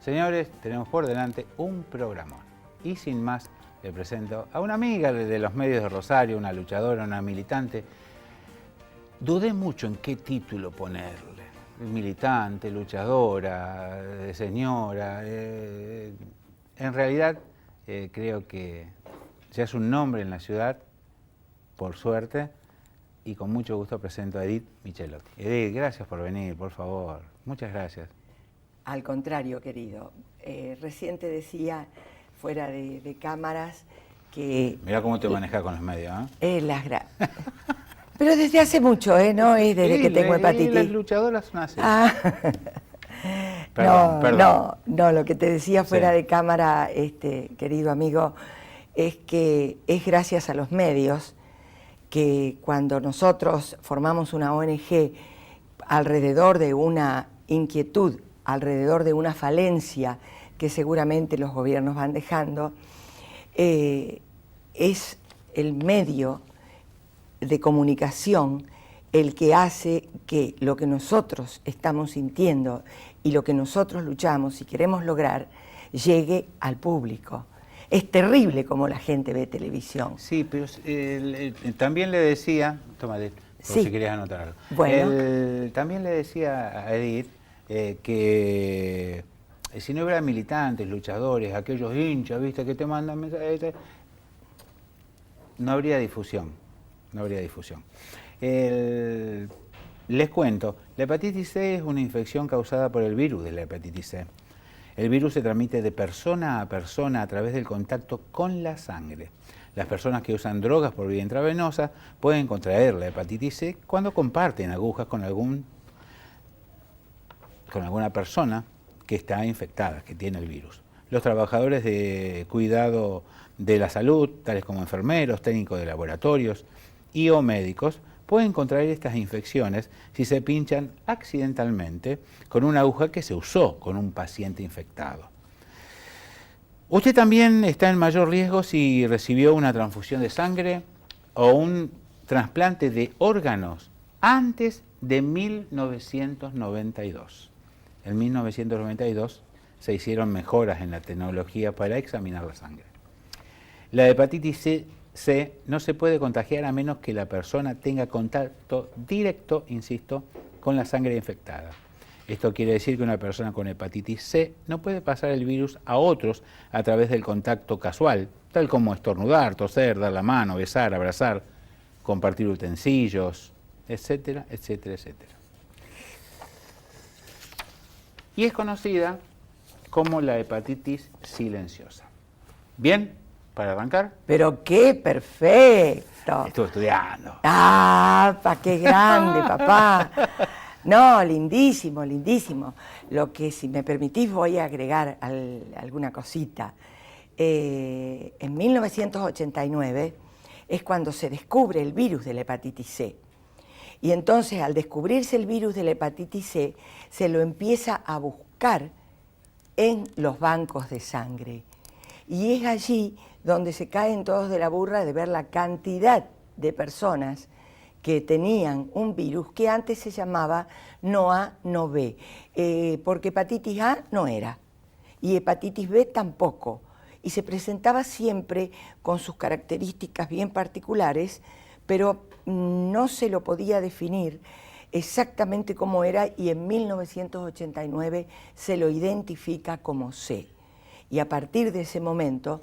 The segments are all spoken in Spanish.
Señores, tenemos por delante un programón. Y sin más, le presento a una amiga de los medios de Rosario, una luchadora, una militante. Dudé mucho en qué título ponerle. Militante, luchadora, señora. En realidad, creo que ya es un nombre en la ciudad, por suerte, y con mucho gusto presento a Edith Michelotti. Edith, gracias por venir, por favor. Muchas gracias. Al contrario, querido. Recién te decía, fuera de cámaras, que... Mirá cómo te manejas con los medios, ¿eh? Pero desde hace mucho, ¿no? Es desde que tengo hepatitis. Las luchadoras son así. Perdón. No, lo que te decía fuera de cámara, querido amigo, es que es gracias a los medios que cuando nosotros formamos una ONG alrededor de una inquietud, alrededor de una falencia que seguramente los gobiernos van dejando, es el medio de comunicación el que hace que lo que nosotros estamos sintiendo y lo que nosotros luchamos y queremos lograr llegue al público. Es terrible como la gente ve televisión. Sí, pero también le decía, toma, si querías anotar algo. Bueno. También le decía a Edith que si no hubiera militantes, luchadores, aquellos hinchas, viste, que te mandan mensajes, no habría difusión. No habría difusión. Les cuento, la hepatitis C es una infección causada por el virus de la hepatitis C. El virus se transmite de persona a persona a través del contacto con la sangre. Las personas que usan drogas por vía intravenosa pueden contraer la hepatitis C cuando comparten agujas con alguna persona que está infectada, que tiene el virus. Los trabajadores de cuidado de la salud, tales como enfermeros, técnicos de laboratorios y o médicos, pueden contraer estas infecciones si se pinchan accidentalmente con una aguja que se usó con un paciente infectado. Usted también está en mayor riesgo si recibió una transfusión de sangre o un trasplante de órganos antes de 1992. En 1992 se hicieron mejoras en la tecnología para examinar la sangre. La hepatitis C no se puede contagiar a menos que la persona tenga contacto directo, insisto, con la sangre infectada. Esto quiere decir que una persona con hepatitis C no puede pasar el virus a otros a través del contacto casual, tal como estornudar, toser, dar la mano, besar, abrazar, compartir utensilios, etcétera, etcétera, etcétera. Y es conocida como la hepatitis silenciosa. ¿Bien? ¿Para arrancar? ¡Pero qué perfecto! Estuve estudiando. ¡Qué grande, papá! No, lindísimo, lindísimo. Lo que, si me permitís, voy a agregar alguna cosita. En 1989 es cuando se descubre el virus de la hepatitis C. Y entonces, al descubrirse el virus de la hepatitis C, se lo empieza a buscar en los bancos de sangre. Y es allí donde se caen todos de la burra de ver la cantidad de personas que tenían un virus que antes se llamaba no A, no B, porque hepatitis A no era, y hepatitis B tampoco, y se presentaba siempre con sus características bien particulares, pero no se lo podía definir exactamente cómo era, y en 1989 se lo identifica como C. Y a partir de ese momento,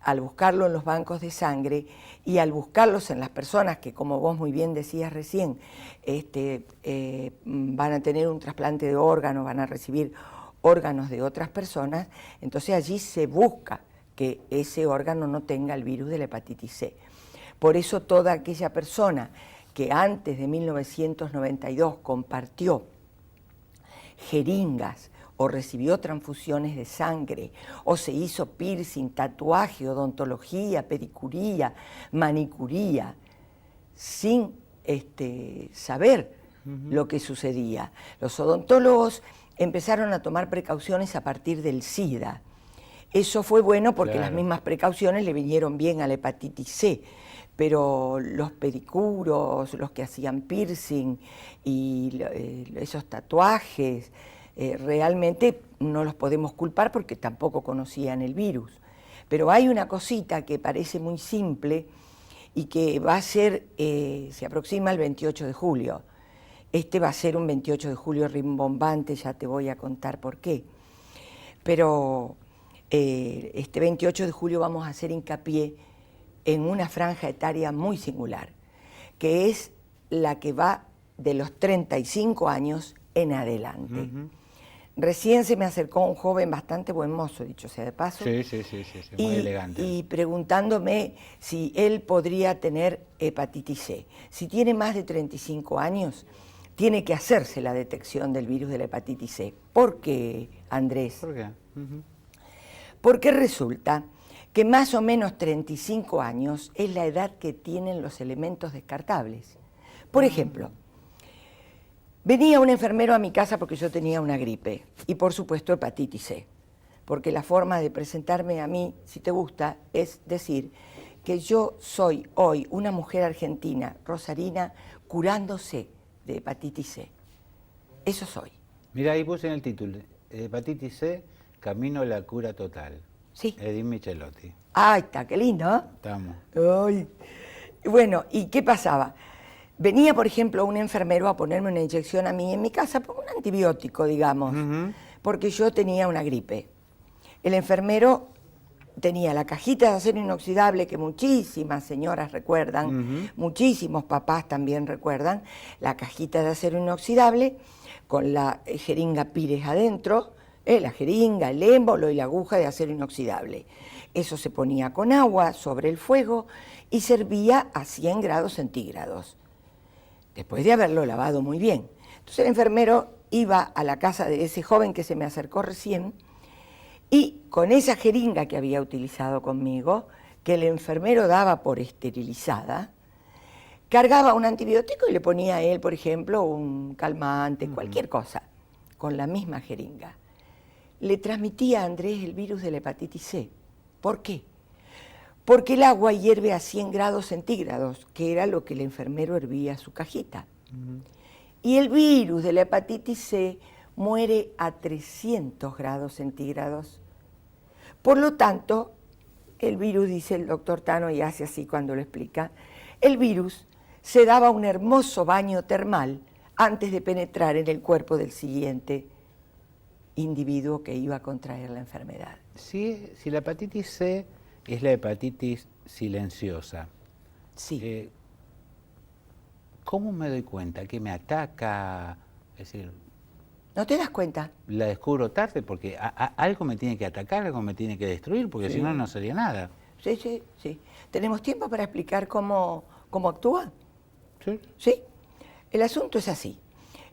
al buscarlo en los bancos de sangre y al buscarlos en las personas que, como vos muy bien decías recién, van a tener un trasplante de órganos, van a recibir órganos de otras personas, entonces allí se busca que ese órgano no tenga el virus de la hepatitis C. Por eso toda aquella persona que antes de 1992 compartió jeringas, o recibió transfusiones de sangre, o se hizo piercing, tatuaje, odontología, pedicuría, manicuría, sin saber lo que sucedía. Los odontólogos empezaron a tomar precauciones a partir del SIDA. Eso fue bueno porque las mismas precauciones le vinieron bien a la hepatitis C, pero los pedicuros, los que hacían piercing y esos tatuajes, realmente no los podemos culpar porque tampoco conocían el virus. Pero hay una cosita que parece muy simple y que va a ser, se aproxima el 28 de julio. Este va a ser un 28 de julio rimbombante, ya te voy a contar por qué. Pero este 28 de julio vamos a hacer hincapié en una franja etaria muy singular, que es la que va de los 35 años en adelante. Recién se me acercó un joven bastante buen mozo, dicho sea de paso. Sí, muy elegante. Y preguntándome si él podría tener hepatitis C. Si tiene más de 35 años, tiene que hacerse la detección del virus de la hepatitis C. ¿Por qué, Andrés? ¿Por qué? Porque resulta que más o menos 35 años es la edad que tienen los elementos descartables. Por ejemplo, venía un enfermero a mi casa porque yo tenía una gripe y por supuesto hepatitis C, porque la forma de presentarme a mí, si te gusta, es decir que yo soy hoy una mujer argentina, rosarina, curándose de hepatitis C. Eso soy. Mira, ahí puse en el título, hepatitis C, camino a la cura total. Sí. Edith Michelotti. ¡Ay, está, qué lindo! ¿Eh? Estamos. Ay. Bueno, ¿y qué pasaba? Venía, por ejemplo, un enfermero a ponerme una inyección a mí en mi casa, un antibiótico, digamos, porque yo tenía una gripe. El enfermero tenía la cajita de acero inoxidable que muchísimas señoras recuerdan, muchísimos papás también recuerdan, la cajita de acero inoxidable con la jeringa Pires adentro, la jeringa, el émbolo y la aguja de acero inoxidable. Eso se ponía con agua sobre el fuego y servía a 100 grados centígrados, después de haberlo lavado muy bien. Entonces el enfermero iba a la casa de ese joven que se me acercó recién y con esa jeringa que había utilizado conmigo, que el enfermero daba por esterilizada, cargaba un antibiótico y le ponía a él, por ejemplo, un calmante, cualquier cosa, con la misma jeringa. Le transmitía a Andrés el virus de la hepatitis C. ¿Por qué? Porque el agua hierve a 100 grados centígrados, que era lo que el enfermero hervía a su cajita. Y el virus de la hepatitis C muere a 300 grados centígrados. Por lo tanto, el virus, dice el doctor Tano, y hace así cuando lo explica, el virus se daba un hermoso baño termal antes de penetrar en el cuerpo del siguiente individuo que iba a contraer la enfermedad. Si la hepatitis C es la hepatitis silenciosa, sí. ¿Cómo me doy cuenta que me ataca? Es decir, ¿no te das cuenta? La descubro tarde porque algo me tiene que atacar, algo me tiene que destruir, porque si no, no sería nada. Sí. ¿Tenemos tiempo para explicar cómo actúa? Sí. El asunto es así.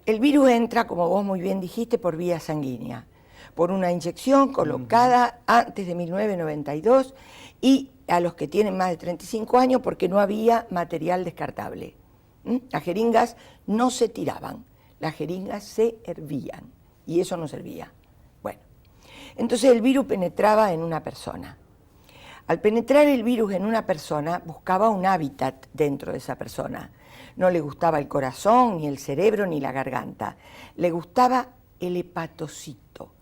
El virus entra, como vos muy bien dijiste, por vía sanguínea, por una inyección colocada antes de 1992 y a los que tienen más de 35 años porque no había material descartable. Las jeringas no se tiraban, las jeringas se hervían y eso no servía. Bueno, entonces el virus penetraba en una persona. Al penetrar el virus en una persona, buscaba un hábitat dentro de esa persona. No le gustaba el corazón, ni el cerebro, ni la garganta. Le gustaba el hepatocito.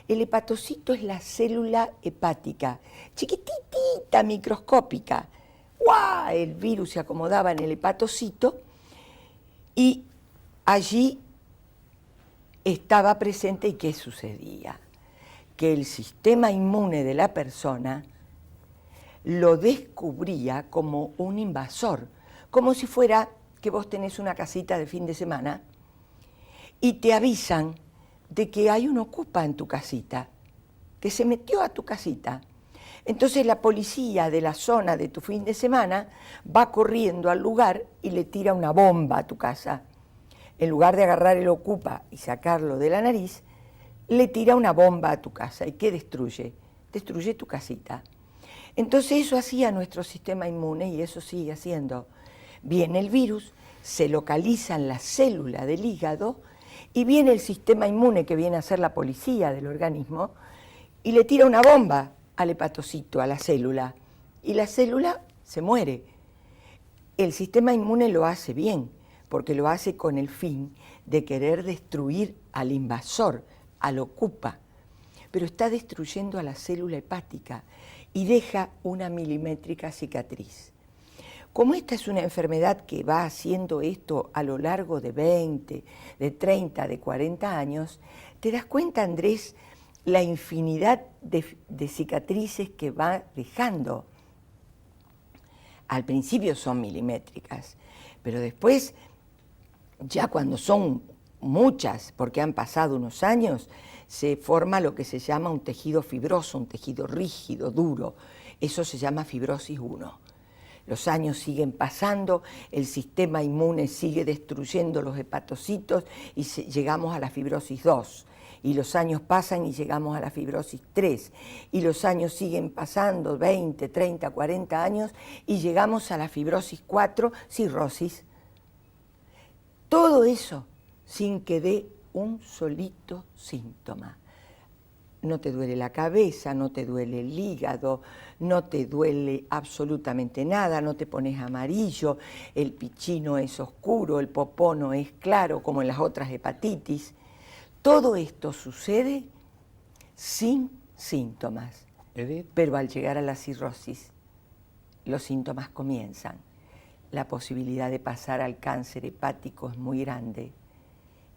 El hepatocito es la célula hepática, chiquitita, microscópica. ¡Guau! El virus se acomodaba en el hepatocito y allí estaba presente. ¿Y qué sucedía? Que el sistema inmune de la persona lo descubría como un invasor, como si fuera que vos tenés una casita de fin de semana y te avisan de que hay un ocupa en tu casita, que se metió a tu casita. Entonces la policía de la zona de tu fin de semana va corriendo al lugar y le tira una bomba a tu casa. En lugar de agarrar el ocupa y sacarlo de la nariz, le tira una bomba a tu casa. ¿Y qué destruye? Destruye tu casita. Entonces eso hacía nuestro sistema inmune y eso sigue haciendo. Viene el virus, se localiza en la célula del hígado y viene el sistema inmune que viene a ser la policía del organismo y le tira una bomba al hepatocito, a la célula, y la célula se muere. El sistema inmune lo hace bien, porque lo hace con el fin de querer destruir al invasor, al ocupa. pero está destruyendo a la célula hepática y deja una milimétrica cicatriz. Como esta es una enfermedad que va haciendo esto a lo largo de 20, de 30, de 40 años, te das cuenta, Andrés, la infinidad de cicatrices que va dejando. Al principio son milimétricas, pero después, ya cuando son muchas, porque han pasado unos años, se forma lo que se llama un tejido fibroso, un tejido rígido, duro. Eso se llama fibrosis 1. Los años siguen pasando, el sistema inmune sigue destruyendo los hepatocitos y llegamos a la fibrosis 2. Y los años pasan y llegamos a la fibrosis 3. Y los años siguen pasando, 20, 30, 40 años, y llegamos a la fibrosis 4, cirrosis. Todo eso sin que dé un solito síntoma. No te duele la cabeza, no te duele el hígado, no te duele absolutamente nada, no te pones amarillo, el pichino es oscuro, el popó no es claro como en las otras hepatitis. Todo esto sucede sin síntomas, Edith, pero al llegar a la cirrosis, los síntomas comienzan. La posibilidad de pasar al cáncer hepático es muy grande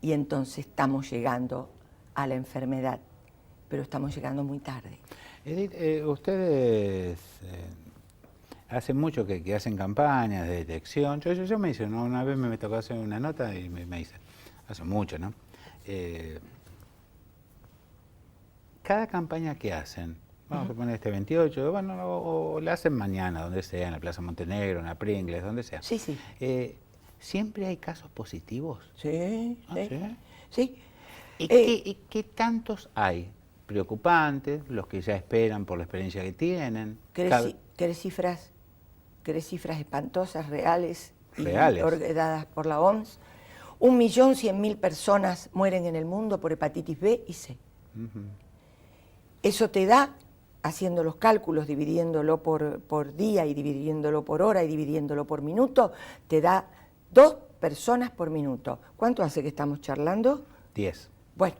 y entonces estamos llegando a la enfermedad, pero estamos llegando muy tarde. Edith, ustedes hace mucho que hacen campañas de detección. Yo me hice, ¿no? Una vez me tocó hacer una nota y me hice, hace mucho, ¿no? Cada campaña que hacen, vamos a poner este 28, bueno, o la hacen mañana, donde sea, en la Plaza Montenegro, en la Pringles, donde sea. Sí, sí. ¿Siempre hay casos positivos? Sí, ¿Ah, sí. sí? Sí. ¿Y qué tantos hay? Preocupantes, los que ya esperan por la experiencia que tienen. ¿Querés cifras espantosas, reales, Reales. dadas por la OMS? 1.100.000 personas mueren en el mundo por hepatitis B y C. Eso te da, haciendo los cálculos, dividiéndolo por día y dividiéndolo por hora y dividiéndolo por minuto, te da 2 personas por minuto. ¿Cuánto hace que estamos charlando? 10. Bueno,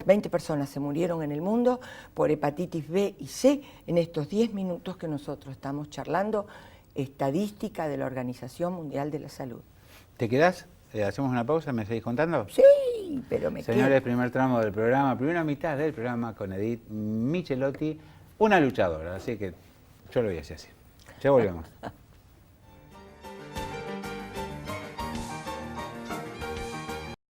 20 personas se murieron en el mundo por hepatitis B y C en estos 10 minutos que nosotros estamos charlando, estadística de la Organización Mundial de la Salud. ¿Te quedás? ¿Hacemos una pausa? ¿Me seguís contando? Sí, pero me Señores, quedo. primer tramo del programa, primera mitad del programa con Edith Michelotti, una luchadora, así que yo lo voy a hacer así. Ya volvemos.